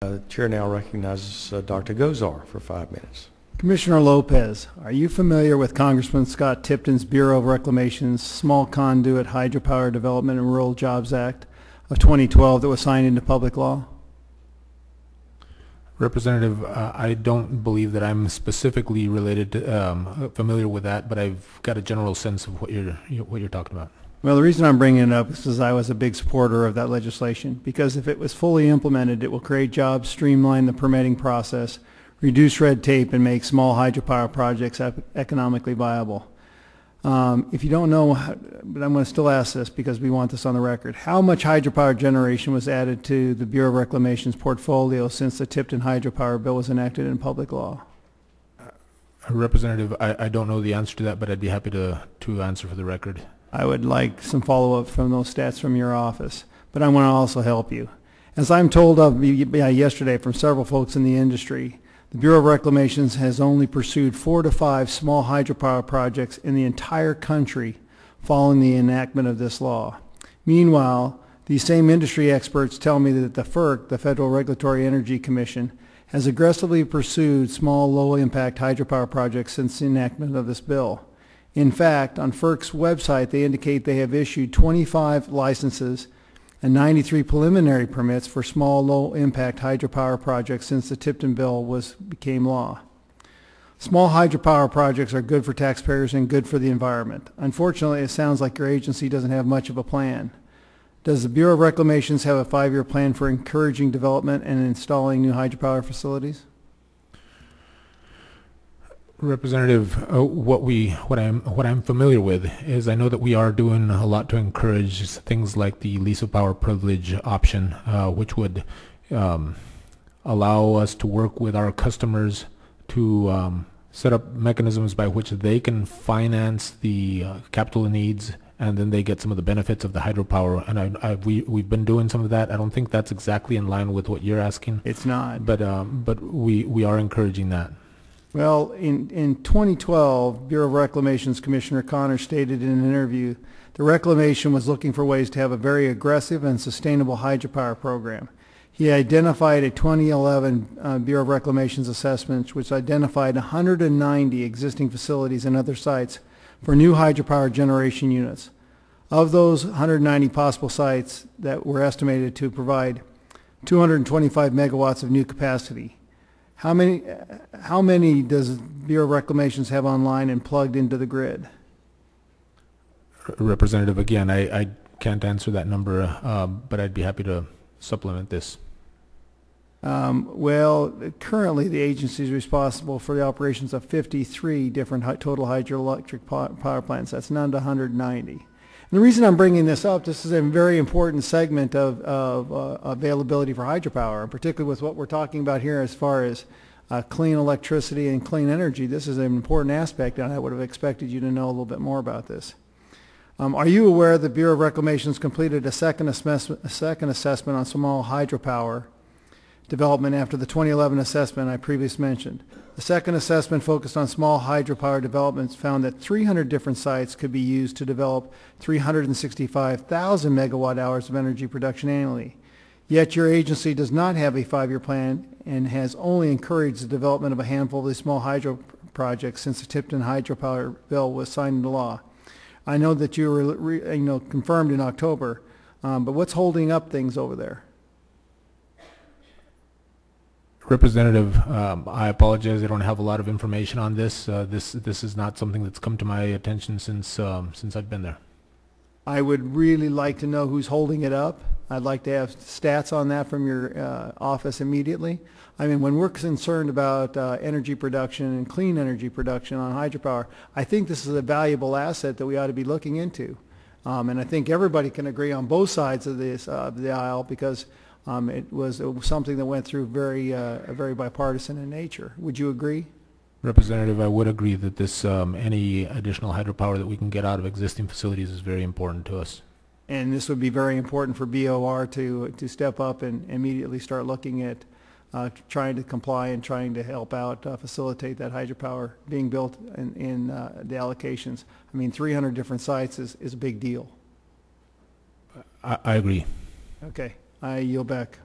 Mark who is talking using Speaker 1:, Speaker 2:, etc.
Speaker 1: The chair now recognizes Dr. Gosar for 5 minutes.
Speaker 2: Commissioner López, are you familiar with Congressman Scott Tipton's Bureau of Reclamation's Small Conduit Hydropower Development and Rural Jobs Act of 2012 that was signed into public law?
Speaker 3: Representative, I don't believe that I'm specifically related to, familiar with that, but I've got a general sense of what you're talking about.
Speaker 2: Well, the reason I'm bringing it up is because I was a big supporter of that legislation, because if it was fully implemented, it will create jobs, streamline the permitting process, reduce red tape, and make small hydropower projects economically viable. If you don't know, but I'm going to still ask this because we want this on the record, how much hydropower generation was added to the Bureau of Reclamation's portfolio since the Tipton hydropower bill was enacted in public law?
Speaker 3: Representative, I don't know the answer to that, but I'd be happy to answer for the record.
Speaker 2: I would like some follow-up from those stats from your office, but I want to also help you. As I'm told of yesterday from several folks in the industry, the Bureau of Reclamations has only pursued 4 to 5 small hydropower projects in the entire country following the enactment of this law. Meanwhile, these same industry experts tell me that the FERC, the Federal Regulatory Energy Commission, has aggressively pursued small, low-impact hydropower projects since the enactment of this bill. In fact, on FERC's website, they indicate they have issued 25 licenses and 93 preliminary permits for small, low-impact hydropower projects since the Tipton bill became law. Small hydropower projects are good for taxpayers and good for the environment. Unfortunately, it sounds like your agency doesn't have much of a plan. Does the Bureau of Reclamations have a 5-year plan for encouraging development and installing new hydropower facilities?
Speaker 3: Representative, what I'm familiar with is I know that we are doing a lot to encourage things like the lease of power privilege option, which would allow us to work with our customers to set up mechanisms by which they can finance the capital needs, and then they get some of the benefits of the hydropower. And we've been doing some of that. I don't think that's exactly in line with what you're asking.
Speaker 2: It's not.
Speaker 3: But we are encouraging that.
Speaker 2: Well, in 2012, Bureau of Reclamation's Commissioner Connor stated in an interview the Reclamation was looking for ways to have a very aggressive and sustainable hydropower program. He identified a 2011 Bureau of Reclamation's assessment which identified 190 existing facilities and other sites for new hydropower generation units. Of those 190 possible sites that were estimated to provide 225 megawatts of new capacity, how many does Bureau of Reclamations have online and plugged into the grid?
Speaker 3: Representative, again, I can't answer that number, but I'd be happy to supplement this.
Speaker 2: Well, currently the agency is responsible for the operations of 53 different total hydroelectric power plants. That's none to 190. And the reason I'm bringing this up, this is a very important segment of availability for hydropower, and particularly with what we're talking about here as far as clean electricity and clean energy. This is an important aspect, and I would have expected you to know a little bit more about this. Are you aware the Bureau of Reclamations completed a second assessment on small hydropower development after the 2011 assessment I previously mentioned? The second assessment focused on small hydropower developments found that 300 different sites could be used to develop 365,000 megawatt hours of energy production annually. Yet your agency does not have a 5-year plan and has only encouraged the development of a handful of these small hydro projects since the Tipton hydropower bill was signed into law. I know that you were confirmed in October, but what's holding up things over there?
Speaker 3: Representative, I apologize. I don't have a lot of information on this. This is not something that's come to my attention since I've been there.
Speaker 2: I would really like to know who's holding it up. I'd like to have stats on that from your office immediately. I mean, when we're concerned about energy production and clean energy production on hydropower, I think this is a valuable asset that we ought to be looking into. And I think everybody can agree on both sides of this the aisle, because it was something that went through very bipartisan in nature. Would you agree?
Speaker 3: Representative, I would agree that this any additional hydropower that we can get out of existing facilities is very important to us.
Speaker 2: And this would be very important for BOR to step up and immediately start looking at trying to comply and trying to help out facilitate that hydropower being built in the allocations. I mean, 300 different sites is a big deal.
Speaker 3: I agree.
Speaker 2: Okay, I yield back.